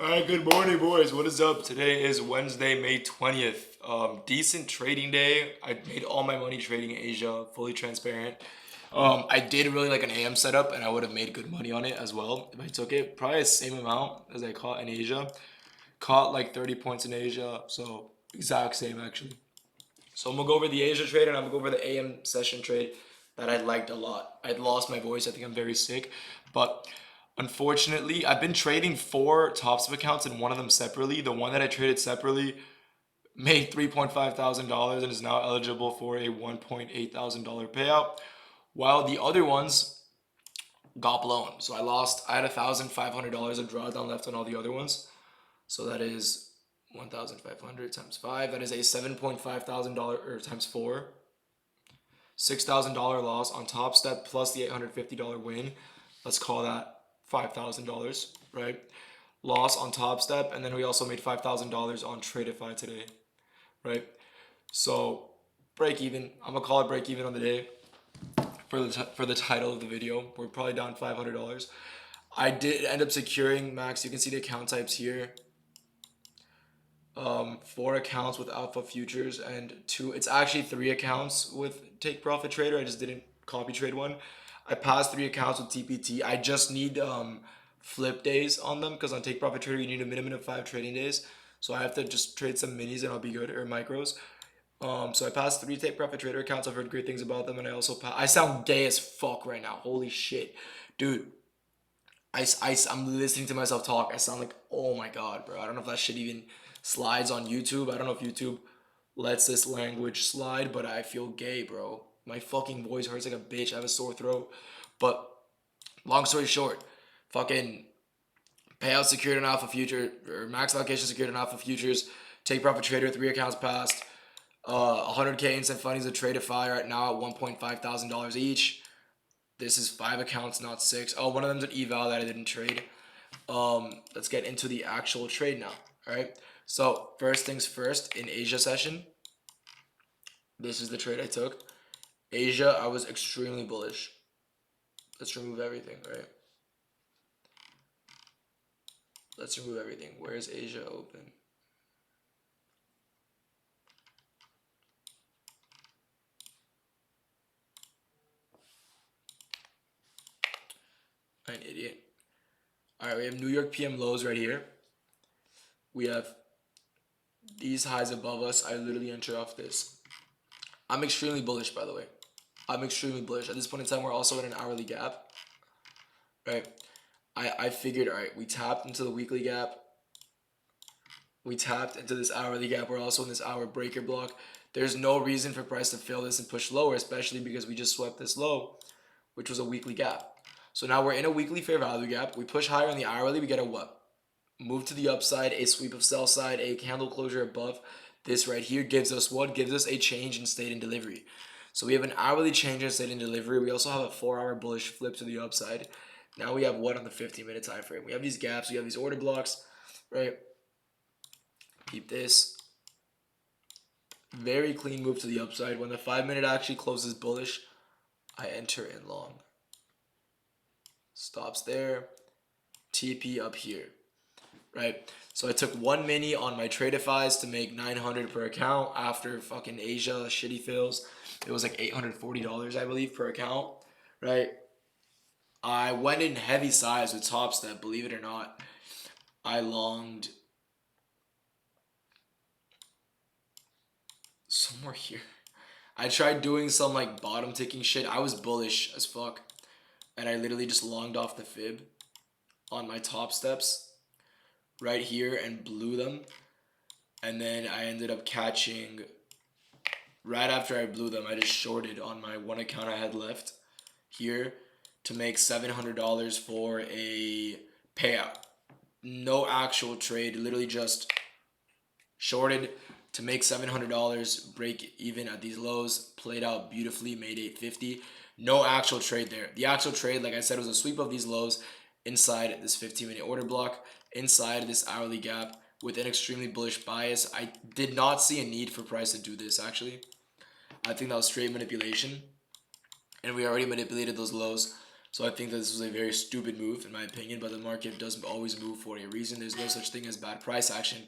Alright, good morning, boys. What is up? Today is Wednesday, May 20th. Decent trading day. I made all my money trading in Asia, fully transparent. I did really like an AM setup, and I would have made good money on it as well if I took it. Probably the same amount as I caught in Asia. Caught like 30 points in Asia, so exact same actually. So I'm gonna go over the Asia trade and I'm gonna go over the AM session trade that I liked a lot. I lost my voice. I think I'm very sick, but unfortunately, I've been trading four TopStep accounts and one of them separately. The one that I traded separately made $3,500 and is now eligible for a $1,800 payout, while the other ones got blown. So I had $1,500 of drawdown left on all the other ones. So that is 1,500 times 5. That is a $7,500 or times 4. $6,000 loss on Top Step plus the $850 win. Let's call that $5,000, right? Loss on Top Step, and then we also made $5,000 on Tradeify today, right? So break even. I'm gonna call it break even on the day for the title of the video. We're probably down $500. I did end up securing max. You can see the account types here. 4 accounts with Alpha Futures and 2. It's actually 3 accounts with Take Profit Trader. I just didn't copy trade one. I passed 3 accounts with TPT. I just need flip days on them because on Take Profit Trader you need a minimum of 5 trading days. So I have to just trade some minis and I'll be good, or micros. So I passed 3 Take Profit Trader accounts. I've heard great things about them, and I also I sound gay as fuck right now. Holy shit, dude. I'm listening to myself talk. I sound like, oh my god, bro. I don't know if that shit even slides on YouTube. I don't know if YouTube lets this language slide, but I feel gay, bro. My fucking voice hurts like a bitch. I have a sore throat. But long story short, fucking payout secured on Alpha Future, or max allocation secured on Alpha Futures. Take Profit Trader, 3 accounts passed. 100K instant funnies of Tradeify right now at $1,500 each. This is 5 accounts, not 6. Oh, one of them's an eval that I didn't trade. Let's get into the actual trade now. All right. So first things first, in Asia session, this is the trade I took. Asia, I was extremely bullish. Let's remove everything, right? Let's remove everything. Where's Asia open? I'm an idiot. All right, we have New York PM lows right here. We have these highs above us. I literally enter off this. I'm extremely bullish, by the way. I'm extremely bullish. At this point in time, we're also in an hourly gap, right? I figured, all right, we tapped into the weekly gap. We tapped into this hourly gap. We're also in this hour breaker block. There's no reason for price to fail this and push lower, especially because we just swept this low, which was a weekly gap. So now we're in a weekly fair value gap. We push higher on the hourly. We get a what? Move to the upside, a sweep of sell side, a candle closure above. This right here gives us what? Gives us a change in state and delivery. So we have an hourly change in state and delivery. We also have a 4-hour bullish flip to the upside. Now we have what on the 15-minute time frame? We have these gaps. We have these order blocks, right? Keep this. Very clean move to the upside. When the 5-minute actually closes bullish, I enter in long. Stops there. TP up here, right? So I took 1 mini on my Tradeifys to make $900 per account after fucking Asia shitty fills. It was like $840, I believe, per account, right? I went in heavy size with Top Step, believe it or not. I longed somewhere here. I tried doing some like bottom ticking shit. I was bullish as fuck. And I literally just longed off the fib on my top steps right here and blew them. And then I ended up catching, right after I blew them, I just shorted on my one account I had left here to make $700 for a payout. No actual trade, literally just shorted to make $700, break even at these lows, played out beautifully, made $850. No actual trade there. The actual trade, like I said, was a sweep of these lows inside this 15-minute order block, inside this hourly gap with an extremely bullish bias. I did not see a need for price to do this, actually. I think that was straight manipulation, and we already manipulated those lows So I think this was a very stupid move in my opinion, but the market doesn't always move for a reason. There's no such thing as bad price action.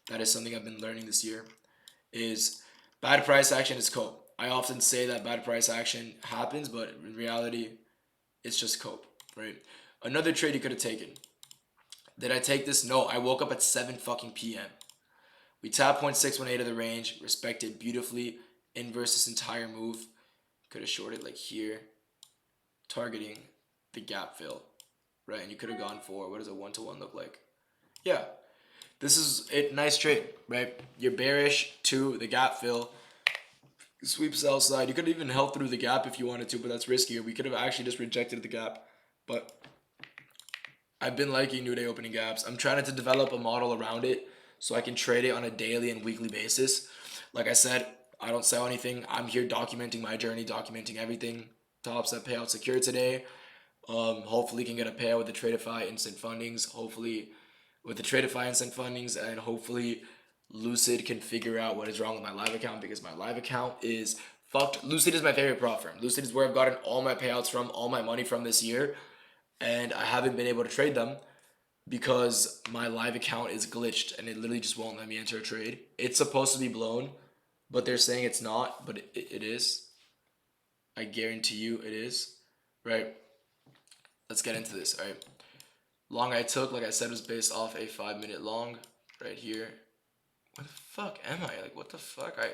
That is something I've been learning this year. Is bad price action is cope. I often say that bad price action happens, but in reality, it's just cope, right? Another trade you could have taken. Did I take this? No, I woke up at 7 fucking p.m. We tapped 0.618 of the range, respected beautifully, inverse this entire move. Could have shorted like here, targeting the gap fill, right? And you could have gone for, what does a 1-to-1 look like? Yeah, this is a nice trade, right? You're bearish to the gap fill, sweep sell side. You could have even held through the gap if you wanted to, but that's riskier. We could have actually just rejected the gap, but I've been liking new day opening gaps. I'm trying to develop a model around it so I can trade it on a daily and weekly basis. Like I said, I don't sell anything. I'm here documenting my journey, documenting everything. Tops that payout secure today. Hopefully can get a payout with the Tradeify instant fundings. Hopefully with the Tradeify instant fundings, and hopefully Lucid can figure out what is wrong with my live account, because my live account is fucked. Lucid is my favorite prop firm. Lucid is where I've gotten all my payouts from, all my money from this year, and I haven't been able to trade them because my live account is glitched and it literally just won't let me enter a trade. It's supposed to be blown, but they're saying it's not, but it is. I guarantee you it is, right? Let's get into this, all right? Long I took, like I said, was based off a 5-minute long right here. What the fuck am I? Like, what the fuck? I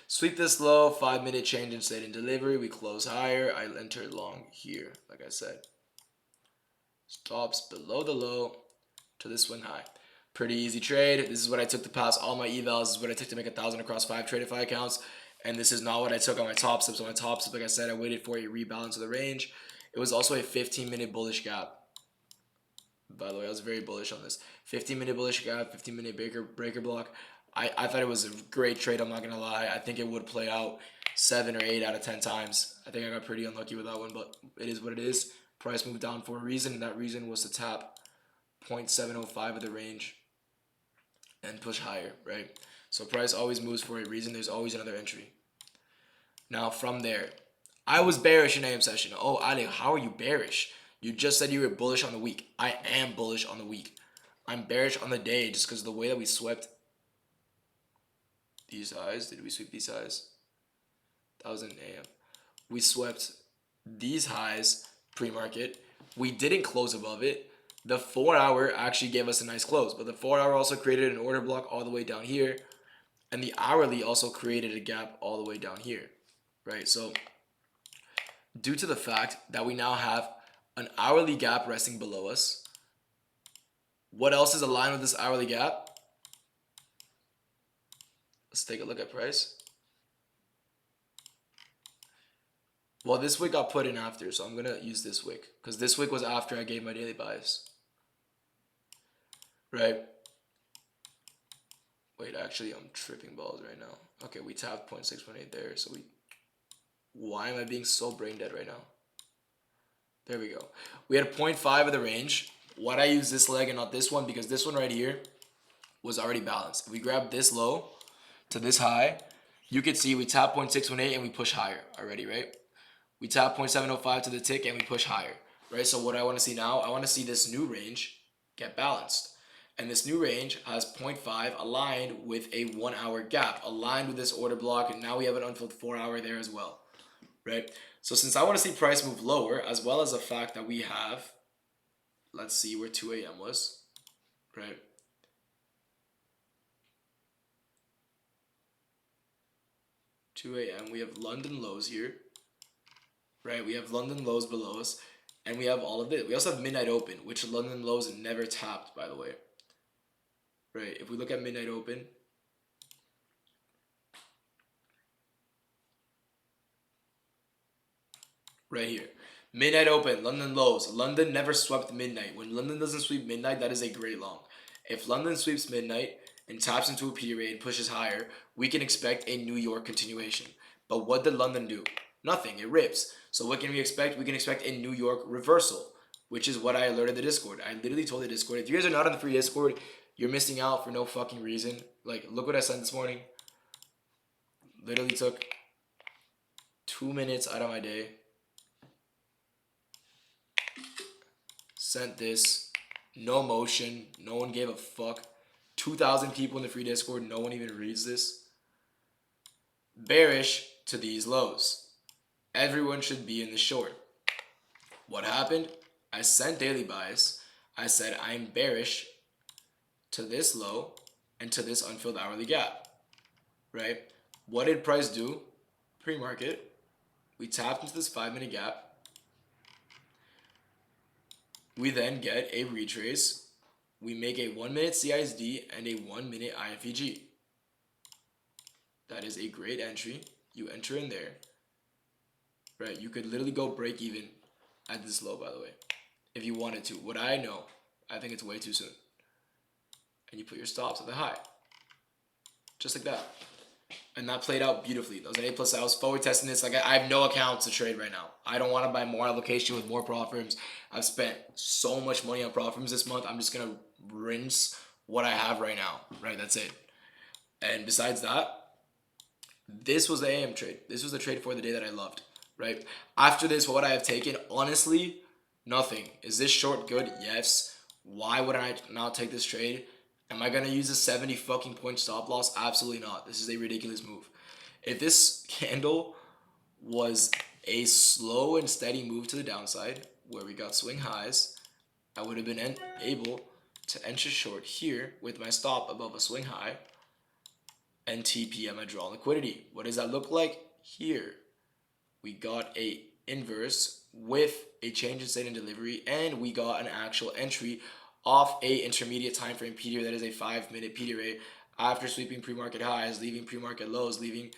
sweep this low, 5-minute change in state and delivery. We close higher. I entered long here, like I said. Stops below the low to this one high. Pretty easy trade. This is what I took to pass all my evals. This is what I took to make 1,000 across 5 Tradeify accounts. And this is not what I took on my top steps. On my top step, like I said, I waited for a rebalance of the range. It was also a 15-minute bullish gap. By the way, I was very bullish on this. 15-minute bullish gap, 15-minute breaker block. I thought it was a great trade, I'm not going to lie. I think it would play out 7 or 8 out of 10 times. I think I got pretty unlucky with that one, but it is what it is. Price moved down for a reason, and that reason was to tap 0.705 of the range and push higher, right? So price always moves for a reason. There's always another entry. Now from there, I was bearish in AM session. Oh, Ali, how are you bearish? You just said you were bullish on the week. I am bullish on the week. I'm bearish on the day just because of the way that we swept these highs. Did we sweep these highs? That was in AM. We swept these highs pre-market. We didn't close above it. The 4-hour actually gave us a nice close, but the 4-hour also created an order block all the way down here, and the hourly also created a gap all the way down here, right? So due to the fact that we now have an hourly gap resting below us, what else is aligned with this hourly gap? Let's take a look at price. Well, this wick got put in after, so I'm going to use this wick because this wick was after I gave my daily bias. Right? Wait, actually, I'm tripping balls right now. Okay, we tapped 0.618 there, so why am I being so brain dead right now? There we go. We had 0.5 of the range. Why'd I use this leg and not this one? Because this one right here was already balanced. If we grab this low to this high, you could see we tap 0.618 and we push higher already, right? We tap 0.705 to the tick and we push higher, right? So what I want to see now, I want to see this new range get balanced. And this new range has 0.5 aligned with a 1-hour gap, aligned with this order block, and now we have an unfilled 4-hour there as well, right? So since I want to see price move lower, as well as the fact that we have, let's see where 2 a.m. was, right? We have London lows here, right? We have London lows below us, and we have all of it. We also have midnight open, which London lows never tapped, by the way. Right, if we look at midnight open, right here, midnight open, London lows. London never swept midnight. When London doesn't sweep midnight, that is a great long. If London sweeps midnight and taps into a period and pushes higher, we can expect a New York continuation. But what did London do? Nothing, it rips. So what can we expect? We can expect a New York reversal, which is what I alerted the Discord. I literally told the Discord, if you guys are not on the free Discord, you're missing out for no fucking reason. Like, look what I sent this morning. Literally took 2 minutes out of my day. sent this, no motion, no one gave a fuck. 2,000 people in the free Discord, no one even reads this. Bearish to these lows. Everyone should be in the short. What happened? I sent daily buys. I said I'm bearish to this low and to this unfilled hourly gap, right? What did price do? Pre-market, we tapped into this 5-minute gap. We then get a retrace. We make a 1-minute CISD and a 1-minute IFEG. That is a great entry. You enter in there, right? You could literally go break even at this low, by the way, if you wanted to. What I know, I think it's way too soon. And you put your stops at the high, just like that. And that played out beautifully. That was an A+. I was forward testing this. Like, I have no accounts to trade right now. I don't want to buy more allocation with more prop firms. I've spent so much money on prop firms this month. I'm just going to rinse what I have right now, right? That's it. And besides that, this was the AM trade. This was the trade for the day that I loved, right? After this, what I have taken, honestly, nothing. Is this short good? Yes. Why would I not take this trade? Am I going to use a 70 fucking point stop loss? Absolutely not. This is a ridiculous move. If this candle was a slow and steady move to the downside, where we got swing highs, I would have been able to enter short here with my stop above a swing high and TP at my draw liquidity. What does that look like? Here, we got a inverse with a change in state and delivery, and we got an actual entry off a intermediate time frame PDRA. That is a 5-minute PDRA after sweeping pre-market highs, leaving pre-market lows, leaving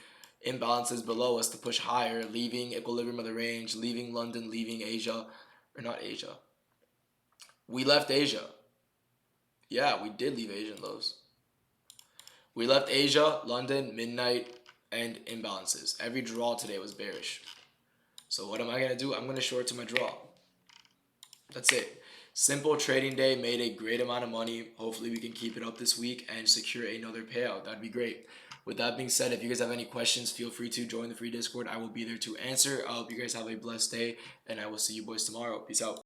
imbalances below us to push higher, leaving equilibrium of the range, leaving London, leaving Asia, or not Asia. We left Asia. Yeah, we did leave Asian lows. We left Asia, London, midnight, and imbalances. Every draw today was bearish. So what am I going to do? I'm going to short to my draw. That's it. Simple trading day, made a great amount of money. Hopefully we can keep it up this week and secure another payout. That'd be great. With that being said, if you guys have any questions, feel free to join the free Discord. I will be there to answer. I hope you guys have a blessed day, and I will see you boys tomorrow. Peace out.